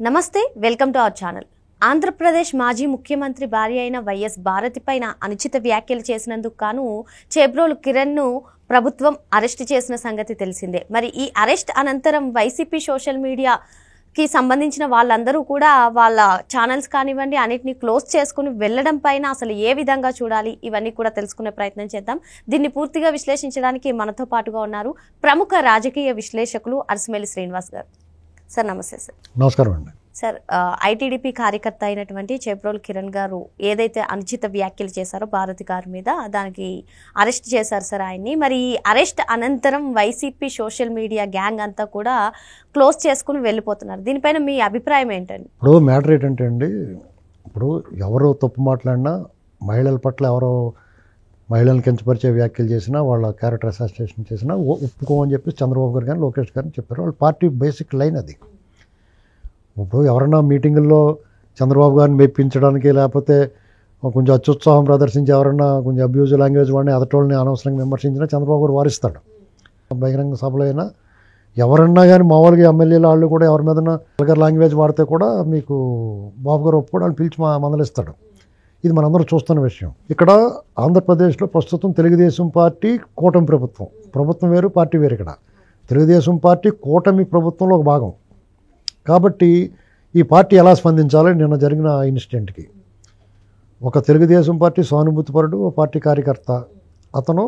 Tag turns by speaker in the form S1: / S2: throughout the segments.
S1: నమస్తే, welcome to our channel. Andhra Pradesh మాజీ ముఖ్యమంత్రి భార్య అయిన వైఎస్ భారతి పైన అనుచిత వ్యాఖ్యలు చేసినందుకు గాను చేబ్రోలు కిరణ్ను ప్రభుత్వం అరెస్ట్ చేసిన సంగతి తెలిసిందే. మరి ఈ అరెస్ట్ అనంతరం వైసీపీ సోషల్ మీడియాకి సంబంధించిన వాళ్ళందరూ కూడా వాళ్ళ ఛానల్స్ కానివ్వండి అన్నిటిని క్లోజ్ చేసుకుని వెళ్ళడం పైన అసలు ఏ విధంగా చూడాలి, ఇవన్నీ కూడా తెలుసుకునే ప్రయత్నం చేద్దాం. దీన్ని పూర్తిగా విశ్లేషించడానికి మనతో పాటుగా ఉన్నారు ప్రముఖ రాజకీయ విశ్లేషకులు అరసమల్లి శ్రీనివాస్ గారు. సార్ నమస్తే. సార్
S2: నమస్కారం అండి.
S1: సార్, ఐటీడీపీ కార్యకర్త అయినటువంటి చేబ్రోలు కిరణ్ గారు ఏదైతే అనుచిత వ్యాఖ్యలు చేశారో భారతి గారి మీద, దానికి అరెస్ట్ చేశారు సార్ ఆయన్ని. మరి ఈ అరెస్ట్ అనంతరం వైసీపీ సోషల్ మీడియా గ్యాంగ్ అంతా కూడా క్లోజ్ చేసుకుని వెళ్ళిపోతున్నారు. దీనిపైన మీ అభిప్రాయం ఏంటండి?
S2: ఇప్పుడు మ్యాటర్ ఏంటంటే అండి, ఇప్పుడు ఎవరో తప్పు మాట్లాడినా, మహిళల పట్ల ఎవరో మహిళలను కించపరిచే వ్యాఖ్యలు చేసినా, వాళ్ళ క్యారెక్టర్ అసాసినేషన్ చేసినా ఒప్పుకోమని చెప్పి చంద్రబాబు గారు కానీ లోకేష్ గారిని చెప్పారు. వాళ్ళ పార్టీ బేసిక్ లైన్ అది. ఇప్పుడు ఎవరన్నా మీటింగుల్లో చంద్రబాబు గారిని మెప్పించడానికి, లేకపోతే కొంచెం అత్యుత్సాహం ప్రదర్శించి ఎవరన్నా కొంచెం అబ్యూజ్ లాంగ్వేజ్ వాడిని ఎదటోళ్ళని అనవసరంగా విమర్శించినా చంద్రబాబు గారు వారిస్తాడు. బహిరంగ సభలో అయినా ఎవరన్నా కానీ మామూలుగా ఎమ్మెల్యేలు వాళ్ళు కూడా ఎవరి మీద వల్గర్ లాంగ్వేజ్ వాడితే కూడా మీకు బాబు గారు ఒప్పుకోవడానికి పిలిచి మందలిస్తాడు. ఇది మనందరం చూస్తున్న విషయం. ఇక్కడ ఆంధ్రప్రదేశ్లో ప్రస్తుతం తెలుగుదేశం పార్టీ కూటమి ప్రభుత్వం వేరు, పార్టీ వేరు. ఇక్కడ తెలుగుదేశం పార్టీ కూటమి ప్రభుత్వంలో ఒక భాగం కాబట్టి ఈ పార్టీ ఎలా స్పందించాలో నిన్న జరిగిన ఇన్సిడెంట్కి ఒక తెలుగుదేశం పార్టీ సానుభూతిపరుడు, పార్టీ కార్యకర్త, అతను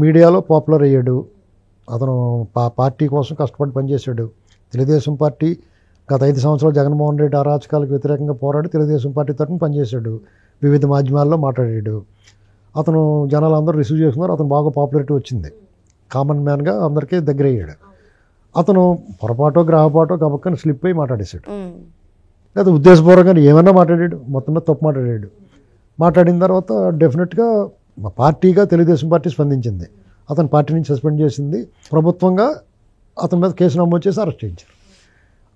S2: మీడియాలో పాపులర్ అయ్యాడు. అతను పార్టీ కోసం కష్టపడి పనిచేశాడు. తెలుగుదేశం పార్టీ గత 5 సంవత్సరాలు జగన్మోహన్ రెడ్డి అరాచకాలకు వ్యతిరేకంగా పోరాడి తెలుగుదేశం పార్టీ తరఫున పనిచేశాడు. వివిధ మాధ్యమాల్లో మాట్లాడాడు. అతను జనాలు అందరూ రిసీవ్ చేసుకున్నారు. అతను బాగా పాపులారిటీ వచ్చింది. కామన్ మ్యాన్గా అందరికీ దగ్గర అయ్యాడు. అతను పొరపాటో గ్రహపాటో గబక్కని స్లిప్ అయ్యి మాట్లాడేశాడు. లేదా ఉద్దేశపూర్వకంగా ఏమన్నా మాట్లాడాడు, మొత్తం మీద తప్పు మాట్లాడాడు. మాట్లాడిన తర్వాత డెఫినెట్గా పార్టీగా తెలుగుదేశం పార్టీ స్పందించింది. అతను పార్టీ నుంచి సస్పెండ్ చేసింది. ప్రభుత్వంగా అతని మీద కేసు నమోదు చేసి అరెస్ట్ చేయించారు.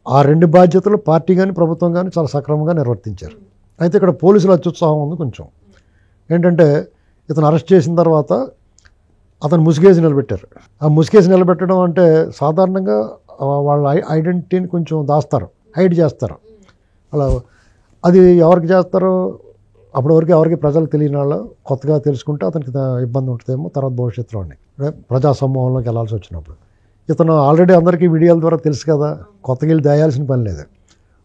S2: ఆ 2 బాధ్యతలు పార్టీ కానీ ప్రభుత్వం కానీ చాలా సక్రమంగా నిర్వర్తించారు. అయితే ఇక్కడ పోలీసులు అత్యుత్సాహం ఉంది కొంచెం. ఏంటంటే ఇతను అరెస్ట్ చేసిన తర్వాత అతను ముసుగేసి నిలబెట్టారు. ఆ ముసుగేసి నిలబెట్టడం అంటే సాధారణంగా వాళ్ళ ఐడెంటిటీని కొంచెం దాస్తారు, హైడ్ చేస్తారు. అలా అది ఎవరికి చేస్తారో అప్పటి వరకు ఎవరికి ప్రజలు తెలియని వాళ్ళు కొత్తగా తెలుసుకుంటే అతనికి ఇబ్బంది ఉంటుందేమో తర్వాత భవిష్యత్తులో ప్రజా సమూహంలోకి వెళ్ళాల్సి వచ్చినప్పుడు. ఇతను ఆల్రెడీ అందరికీ వీడియోల ద్వారా తెలుసు కదా, కొత్తగా వెళ్ళి దాయాల్సిన పని లేదు.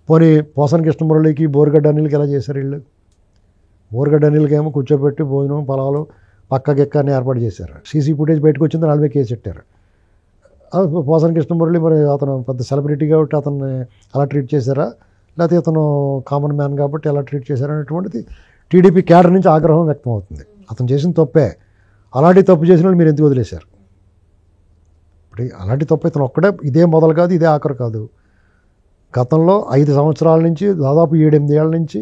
S2: పోనీ పోసాని కృష్ణమురళికి, బోరుగడ్డ అనిల్కి ఎలా చేశారు వీళ్ళు? బోరుగడ్డ అనిల్కి ఏమో కూర్చోబెట్టి భోజనం పొలాలు పక్క గిక్కని ఏర్పాటు చేశారు. సీసీ ఫుటేజ్ బయటకు వచ్చింది, 40 కేసు పెట్టారు. పోసాని కృష్ణమురళి మరి అతను పెద్ద సెలబ్రిటీ కాబట్టి అతన్ని అలా ట్రీట్ చేశారా, లేకపోతే ఇతను కామన్ మ్యాన్ కాబట్టి ఎలా ట్రీట్ చేశారు అనేటువంటిది టీడీపీ క్యాడర్ నుంచి ఆగ్రహం వ్యక్తం అవుతుంది. అతను చేసిన తప్పే. అలాంటి తప్పు చేసిన వాళ్ళు మీరు ఎందుకు వదిలేశారు? ఇప్పుడు అలాంటి తప్పు ఇతను ఒక్కడే, ఇదే మొదలు కాదు, ఇదే ఆఖరు కాదు. గతంలో 5 సంవత్సరాల నుంచి దాదాపు 7-8 ఏళ్ళ నుంచి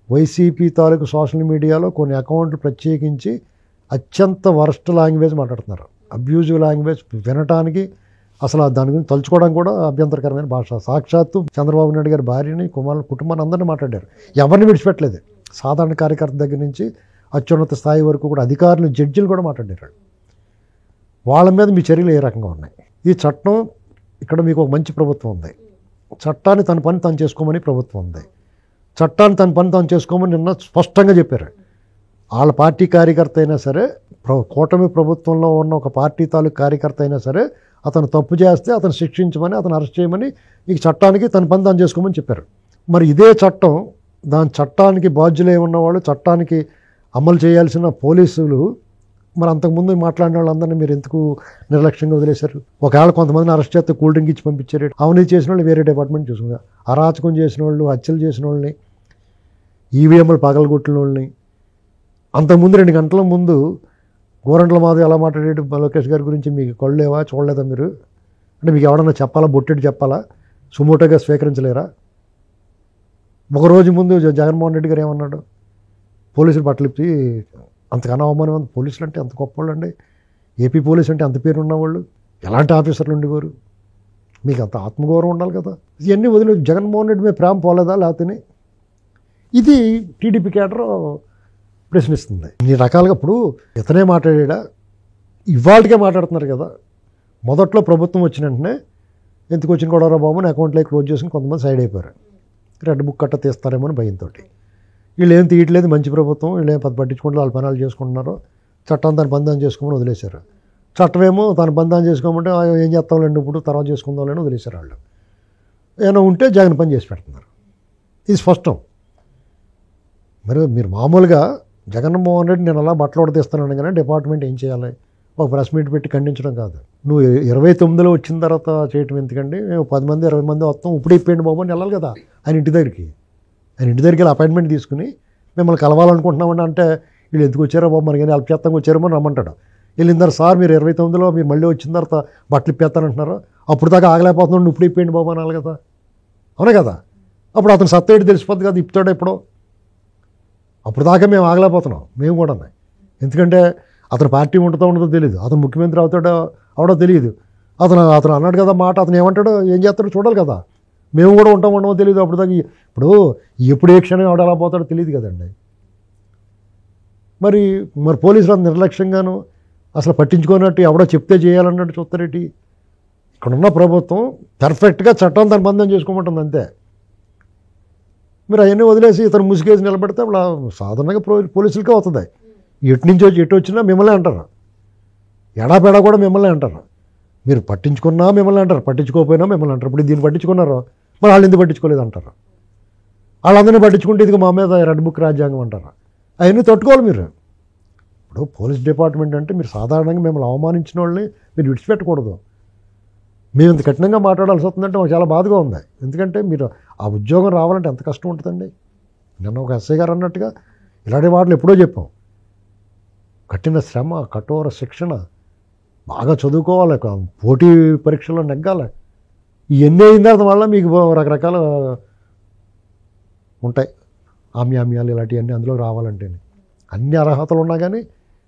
S2: వైసీపీ తాలూకు సోషల్ మీడియాలో కొన్ని అకౌంట్లు ప్రత్యేకించి అత్యంత వరస్ట్ లాంగ్వేజ్ మాట్లాడుతున్నారు. అబ్యూజివ్ లాంగ్వేజ్ వినటానికి అసలు దాని గురించి తలుచుకోవడం కూడా అభ్యంతరకరమైన భాష. సాక్షాత్తు చంద్రబాబు నాయుడు గారి భార్యని, కుటుంబాన్ని అందరినీ మాట్లాడారు. ఎవరిని విడిచిపెట్టలేదు. సాధారణ కార్యకర్త దగ్గర నుంచి అత్యున్నత స్థాయి వరకు కూడా అధికారులు, జడ్జిలు కూడా మాట్లాడారు. వాళ్ళ మీద మీ చర్యలు ఏ రకంగా ఉన్నాయి? ఈ చట్టం ఇక్కడ మీకు ఒక మంచి ప్రభుత్వం ఉంది. చట్టాన్ని తన పని తాను చేసుకోమని ప్రభుత్వం ఉంది. చట్టాన్ని తన పని తాను చేసుకోమని నిన్న స్పష్టంగా చెప్పారు. వాళ్ళ పార్టీ కార్యకర్త అయినా సరే, కూటమి ప్రభుత్వంలో ఉన్న ఒక పార్టీ తాలూకు కార్యకర్త అయినా సరే, అతను తప్పు చేస్తే అతను శిక్షించమని, అతను అరెస్ట్ చేయమని, ఈ చట్టానికి తన పని తాను చేసుకోమని చెప్పారు. మరి ఇదే చట్టం, దాని చట్టానికి బాధ్యులై ఉన్నవాళ్ళు, చట్టానికి అమలు చేయాల్సిన పోలీసులు మరి అంతకుముందు మాట్లాడిన వాళ్ళందరినీ మీరు ఎందుకు నిర్లక్ష్యంగా వదిలేశారు? ఒకవేళ కొంతమందిని అరెస్ట్ చేస్తే కూల్ డ్రింక్ ఇచ్చి పంపించారు. అవినీతి చేసిన వాళ్ళు వేరే డిపార్ట్మెంట్ చూసుకున్నారు. అరాచకం చేసిన వాళ్ళు, హత్యలు చేసిన వాళ్ళని, ఈవీఎంలు పగలగొట్టిన వాళ్ళని, అంతకుముందు 2 గంటల ముందు గోరంట్ల మాధవ్ ఎలా మాట్లాడాడు లోకేష్ గారి గురించి మీకు కళ్ళేవా, చూడలేదా మీరు? అంటే మీకు ఎవడన్నా చెప్పాలా, బొట్టెడు చెప్పాలా, సుమోటోగా స్వీకరించలేరా? ఒకరోజు ముందు జగన్మోహన్ రెడ్డి గారు ఏమన్నాడు? పోలీసులు బట్టలిప్పి అంతకన్నా అవమానం. పోలీసులు అంటే అంత గొప్ప వాళ్ళు అండి. ఏపీ పోలీసు అంటే అంత పేరు ఉన్నవాళ్ళు. ఎలాంటి ఆఫీసర్లు ఉండేవారు? మీకు అంత ఆత్మగౌరవం ఉండాలి కదా. ఇవన్నీ వదిలేదు. జగన్మోహన్ రెడ్డి మీద ప్రేమ పోలేదా లేకపోతే? ఇది టీడీపీ క్యాడర్ ప్రశ్నిస్తుంది. ఇన్ని రకాలుగా ఇప్పుడు ఇతనే మాట్లాడా, ఇవాళకే మాట్లాడుతున్నారు కదా. మొదట్లో ప్రభుత్వం వచ్చిన వెంటనే ఎందుకు వచ్చిన కూడా బాబు అని అకౌంట్లో క్లోజ్ చేసుకుని కొంతమంది సైడ్ అయిపోయారు. రెడ్ బుక్ కట్ట తీస్తారేమో అని భయంతో. వీళ్ళు ఏం తీయట్లేదు, మంచి ప్రభుత్వం, వీళ్ళు ఏం పట్టించుకుంటూ వాళ్ళ పనాలు చేసుకుంటున్నారు, చట్టం తన బంధం చేసుకోమని వదిలేశారు. చట్టమేమో తన బంధం చేసుకోమంటే ఏం చేస్తాంలేండి ఇప్పుడు తర్వాత చేసుకుందాంలేని వదిలేశారు. వాళ్ళు ఏమైనా ఉంటే జగన్ పని చేసి పెడుతున్నారు. ఇది స్పష్టం. మరి మీరు మామూలుగా జగన్మోహన్ రెడ్డి నేను అలా బట్టలు ఉడతీస్తున్నాను కానీ డిపార్ట్మెంట్ ఏం చేయాలి? ఒక ప్రెస్ మీట్ పెట్టి ఖండించడం కాదు. నువ్వు 29లో వచ్చిన తర్వాత చేయటం ఎందుకండి? 10 మంది 20 మంది వస్తాం, ఇప్పుడు ఇప్పేయండి బాబు అని వెళ్ళాలి కదా ఆయన ఇంటి దగ్గరికి. ఆయన ఇంటి దగ్గరికి వెళ్ళి అపాయింట్మెంట్ తీసుకుని మిమ్మల్ని కలవాలనుకుంటున్నామని అంటే వీళ్ళు ఎందుకు వచ్చారో బాబు మనకి హెల్ప్ చేస్తాం వచ్చారేమో అని రమ్మంటాడు. వెళ్ళిందారు సార్ మీరు 29లో మీరు మళ్ళీ వచ్చిన తర్వాత బట్టలు ఇప్పేస్తానంటున్నారు, అప్పుడు దాకా ఆగలేకపోతున్నాడు, ఇప్పుడు ఇప్పేయండి బాబు అనాలి కదా. అవునా కదా? అప్పుడు అతను సత్తేటి తెలిసిపోద్ది కదా ఇప్పుతాడు ఎప్పుడో. అప్పుడు దాకా మేము ఆగలేకపోతున్నాం మేము కూడా. ఎందుకంటే అతను పార్టీ ఉంటుందో ఉండదో తెలియదు, అతను ముఖ్యమంత్రి అవుతాడో అవడో తెలియదు. అతను అన్నాడు కదా మాట, అతను ఏమంటాడో ఏం చేస్తాడో చూడాలి కదా. మేము కూడా ఉండమో తెలియదు అప్పుడు దాకా. ఎప్పుడు ఏ క్షణం ఎవడ ఎలా పోతాడో తెలియదు కదండి. మరి పోలీసులు అంత నిర్లక్ష్యంగాను అసలు పట్టించుకున్నట్టు ఎవడో చెప్తే చేయాలన్నట్టు చూస్తారేంటి? ఇక్కడున్న ప్రభుత్వం పర్ఫెక్ట్గా చట్టం తన బంధం చేసుకోమంటుంది అంతే. మీరు అవన్నీ వదిలేసి ఇతను ముసుగేసి నిలబెడితే అలా సాధారణంగా పోలీసులకే అవుతుంది. ఎటు నుంచి వచ్చి ఎటు వచ్చినా మిమ్మల్ని అంటారు, ఎడాపెడా కూడా మిమ్మల్ని అంటారు. మీరు పట్టించుకున్నా మిమ్మల్ని అంటారు, పట్టించుకోకపోయినా మిమ్మల్ని అంటారు. ఇప్పుడు దీన్ని పట్టించుకున్నారో మరి వాళ్ళు ఎందుకు పట్టించుకోలేదు అంటారు. వాళ్ళందరినీ పట్టించుకుంటే ఇది మా మీద రెడ్ బుక్ రాజ్యాంగం అంటారు. అవన్నీ తట్టుకోవాలి మీరు. ఇప్పుడు పోలీస్ డిపార్ట్మెంట్ అంటే మీరు సాధారణంగా మిమ్మల్ని అవమానించిన వాళ్ళని మీరు విడిచిపెట్టకూడదు. మేము ఇంత కఠినంగా మాట్లాడాల్సి వస్తుందంటే మాకు చాలా బాధగా ఉంది. ఎందుకంటే మీరు ఆ ఉద్యోగం రావాలంటే ఎంత కష్టం ఉంటుందండి. నిన్న ఒక ఎస్ఐ గారు అన్నట్టుగా ఇలాంటి మాటలు ఎప్పుడో చెప్పాం. కఠిన శ్రమ, కఠోర శిక్షణ, బాగా చదువుకోవాలి, పోటీ పరీక్షల్లో నెగ్గాలి. ఇవన్నీ అయిన తర్వాత వల్ల మీకు రకరకాల ఉంటాయి ఆమ్యామ్యాలు ఇలాంటివన్నీ అందులో రావాలంటే అన్ని అర్హతలు ఉన్నా కానీ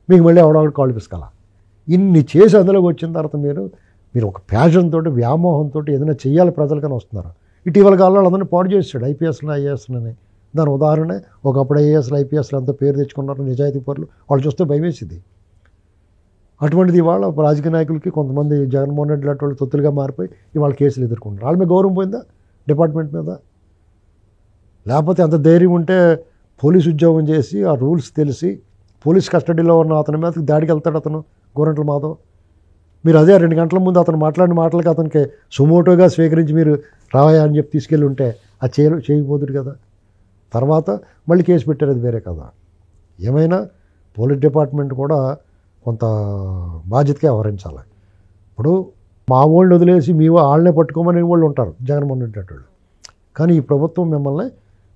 S2: మీకు మళ్ళీ ఎవడొకటి కాళ్ళు పిసుకాల. ఇన్ని చేసి అందులోకి వచ్చిన తర్వాత మీరు ఒక ప్యాషన్ తోటి వ్యామోహంతో ఏదైనా చెయ్యాలి ప్రజలకని వస్తున్నారు. ఇటీవల కాలంలో అందరినీ పాడు చేశాడు ఐపీఎస్లు ఐఏఎస్లని. దాని ఉదాహరణ ఒకప్పుడు ఐఏఎస్లు ఐపీఎస్లు అంతా పేరు తెచ్చుకున్నారు నిజాయితీ పరులు, వాళ్ళు చూస్తే భయమేసింది. అటువంటిది ఇవాళ రాజకీయ నాయకులకి కొంతమంది జగన్మోహన్ రెడ్డి లాంటి వాళ్ళు తొత్తులుగా మారిపోయి ఇవాళ కేసులు ఎదుర్కొంటారు. వాళ్ళ మీద గౌరవం పోయిందా డిపార్ట్మెంట్ మీద? లేకపోతే అంత ధైర్యం ఉంటే పోలీసు ఉద్యోగం చేసి ఆ రూల్స్ తెలిసి పోలీస్ కస్టడీలో ఉన్న అతని మీద దాడికి వెళ్తాడు అతను గోరంట్ల మాధవ్. మీరు అదే 2 గంటల ముందు అతను మాట్లాడిన మాటలకి అతనికి సుమోటోగా స్వీకరించి మీరు రావయా అని చెప్పి తీసుకెళ్ళి ఉంటే అది చేయకపోతుంది కదా. తర్వాత మళ్ళీ కేసు పెట్టారు, అది వేరే కదా. ఏమైనా పోలీస్ డిపార్ట్మెంట్ కూడా కొంత బాధ్యతగా వ్యవహరించాలి. ఇప్పుడు మా వాళ్ళు వదిలేసి మీ వాళ్ళనే పట్టుకోమని వాళ్ళు ఉంటారు జగన్మోహన్ రెడ్డి వాళ్ళు. కానీ ఈ ప్రభుత్వం మిమ్మల్ని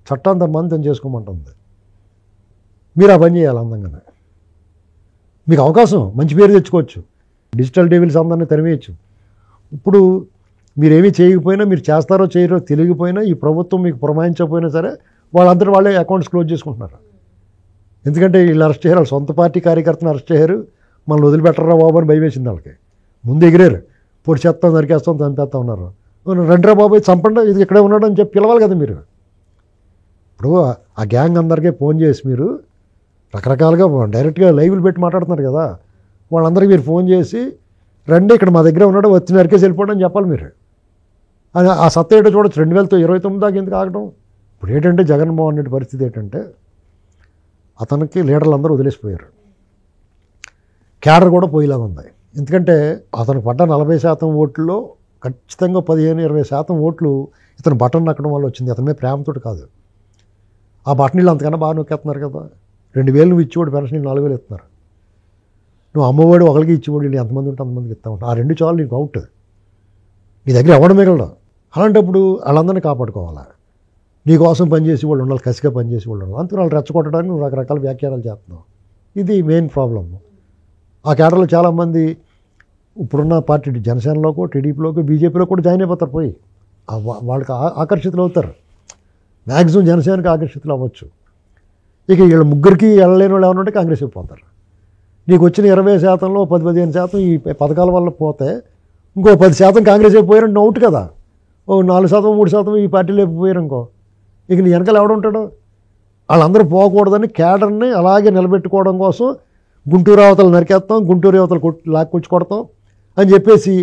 S2: చట్టాంత మంతం చేసుకోమంటుంది. మీరు ఆ పని చేయాలి అందంగానే. మీకు అవకాశం మంచి పేరు తెచ్చుకోవచ్చు, డిజిటల్ డెవిల్స్ అందరినీ తరివేయచ్చు. ఇప్పుడు మీరేమీ చేయకపోయినా, మీరు చేస్తారో చేయరో తెలియకపోయినా, ఈ ప్రభుత్వం మీకు పురమాయించకపోయినా సరే వాళ్ళందరూ వాళ్ళే అకౌంట్స్ క్లోజ్ చేసుకుంటున్నారు. ఎందుకంటే వీళ్ళు అరెస్ట్ చేయరు, వాళ్ళ సొంత పార్టీ కార్యకర్తను అరెస్ట్ చేయరు, మనల్ని వదిలిపెట్టరా బాబు అని భయమేసింది వాళ్ళకి. ముందు ఎగిరారు, పొడి చేస్తాం నరికేస్తాం చంపేస్తా ఉన్నారు. రండ్రా బాబు చంపండి, ఇది ఇక్కడే ఉన్నాడు అని చెప్పి పిలవాలి కదా మీరు. ఇప్పుడు ఆ గ్యాంగ్ అందరికీ ఫోన్ చేసి మీరు రకరకాలుగా డైరెక్ట్గా లైవ్లు పెట్టి మాట్లాడుతున్నారు కదా, వాళ్ళందరికీ మీరు ఫోన్ చేసి రండి ఇక్కడ మా దగ్గర ఉన్నాడు వచ్చి నరికేసి వెళ్ళిపోవడం అని చెప్పాలి మీరు. ఆ సత్తా ఏంటో చూడొచ్చు. 2029 దాకా ఎందుకు ఆగడం? ఇప్పుడు ఏంటంటే జగన్మోహన్ రెడ్డి పరిస్థితి ఏంటంటే అతనికి లీడర్లు అందరూ వదిలేసిపోయారు, క్యాడర్ కూడా పోయేలాగా ఉంది. ఎందుకంటే అతను పడ్డ 40% ఓట్లలో ఖచ్చితంగా 15-20% ఓట్లు ఇతను బటన్ నక్కడం వల్ల వచ్చింది. అతని మీద ప్రేమతో కాదు. ఆ బటన్లు అంతకన్నా బాగా నొక్కేస్తున్నారు కదా. 2000 నువ్వు ఇచ్చేవాడు పెన్షన్ 4000 ఇస్తున్నారు. నువ్వు అమ్మఒడి ఒకరికి ఇచ్చేవాడు వీళ్ళు ఎంతమంది ఉంటే అంతమందికి ఇస్తా ఉంటావు. ఆ 2 చాలు నీకు అవుట్, నీ దగ్గర ఎవడం మిగలడు. అలాంటప్పుడు వాళ్ళందరినీ కాపాడుకోవాలా, నీకోసం పనిచేసి వాళ్ళు ఉండాలి, కసిగా పనిచేసి వాళ్ళు ఉండాలి. అందుకని వాళ్ళు రెచ్చగొట్టడానికి నువ్వు రకరకాల వ్యాఖ్యానాలు చేస్తున్నావు. ఇది మెయిన్ ప్రాబ్లం. ఆ కేటర్లో చాలామంది ఇప్పుడున్న పార్టీ జనసేనలోకో టీడీపీలోకో బీజేపీలో కూడా జాయిన్ అయిపోతారు, పోయి వాళ్ళకి ఆకర్షితులు అవుతారు. మ్యాక్సిమం జనసేనకి ఆకర్షితులు అవ్వచ్చు. ఇక వీళ్ళ ముగ్గురికి వెళ్ళలేని వాళ్ళు ఏమన్నా ఉంటే కాంగ్రెస్ అయిపోతారు. నీకు వచ్చిన 20%లో 10-15% ఈ పథకాల వల్ల పోతే ఇంకో 10% కాంగ్రెస్ అయిపోయారంటే అవుట్ కదా. ఓ 4%, 3% ఈ పార్టీలో అయిపోయారు అనుకో, ఇక నీ వెనకాల ఎవడుంటాడు? వాళ్ళందరూ పోకూడదని కేడర్ని అలాగే నిలబెట్టుకోవడం కోసం గుంటూరు అవతలు నరికేస్తాం, గుంటూరు అవతలు లాక్కొచ్చి కొడతాం అని చెప్పేసి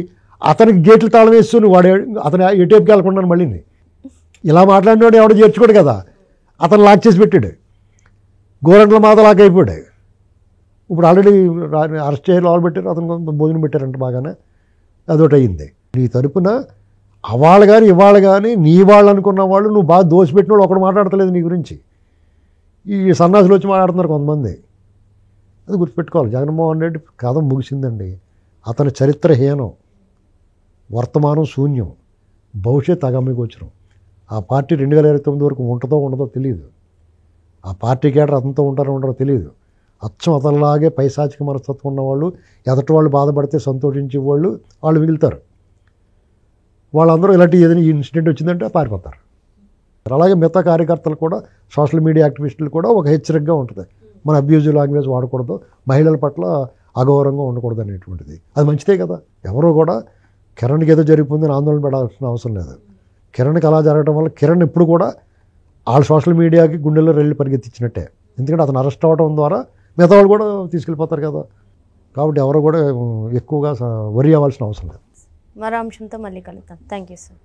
S2: అతనికి గేట్లు తాళం వేస్తూ వాడు అతను ఎటేపుకి వెళ్ళకుండా మళ్ళీ ఇలా మాట్లాడినవాడు ఎవడో చేర్చుకోడు కదా, అతను లాక్ చేసి పెట్టాడు, గోరంట్ల మాత లాక్ అయిపోయాడు. ఇప్పుడు ఆల్రెడీ అరెస్ట్ చేయాలి, వాళ్ళు పెట్టారు, అతను భోజనం పెట్టారంట బాగానే, అదొకటి అయ్యింది. నీ తరపున అవాళ్ళు కానీ ఇవాళ కానీ నీ వాళ్ళు అనుకున్న వాళ్ళు నువ్వు బాగా దోసిపెట్టిన వాళ్ళు ఒకడు మాట్లాడతలేదు నీ గురించి. ఈ సన్నాసులు వచ్చి మాట్లాడుతున్నారు కొంతమంది. అది గుర్తుపెట్టుకోవాలి. జగన్మోహన్ రెడ్డి కథ ముగిసిందండి. అతని చరిత్రహీనం, వర్తమానం శూన్యం, భవిష్యత్ అగమ్యగోచరం. ఆ పార్టీ 2029 వరకు ఉంటుందో ఉండదో తెలియదు. ఆ పార్టీ కేడర్ అతనితో ఉంటారో ఉండరో తెలియదు. అచ్చం అతనిలాగే పైశాచిక మనస్తత్వం ఉన్నవాళ్ళు, ఎదటి వాళ్ళు బాధపడితే సంతోషించే వాళ్ళు మిగులుతారు. వాళ్ళందరూ ఇలాంటి ఏదైనా ఇన్సిడెంట్ వచ్చిందంటే పారిపోతారు. అలాగే మిగతా కార్యకర్తలు కూడా, సోషల్ మీడియా యాక్టివిస్టులు కూడా ఒక హెచ్చరికగా ఉంటుంది. మన అబ్యూజివ్ లాంగ్వేజ్ వాడకూడదు, మహిళల పట్ల అగౌరవంగా ఉండకూడదు అనేటువంటిది. అది మంచిదే కదా. ఎవరో కూడా కిరణ్కి ఏదో జరిగిపోయిందని ఆందోళన పడాల్సిన అవసరం లేదు. కిరణ్కి అలా జరగడం వల్ల కిరణ్ ఇప్పుడు కూడా వాళ్ళ సోషల్ మీడియాకి గుండెల్లో రెళ్ళి పరిగెత్తించినట్టే. ఎందుకంటే అతను అరెస్ట్ అవ్వడం ద్వారా మిగతా వాళ్ళు కూడా తీసుకెళ్ళిపోతారు కదా. కాబట్టి ఎవరు కూడా ఎక్కువగా వరి అవ్వాల్సిన అవసరం లేదు.
S1: మరో అంశంతో మళ్ళీ కలుద్దాం. Thank you sir.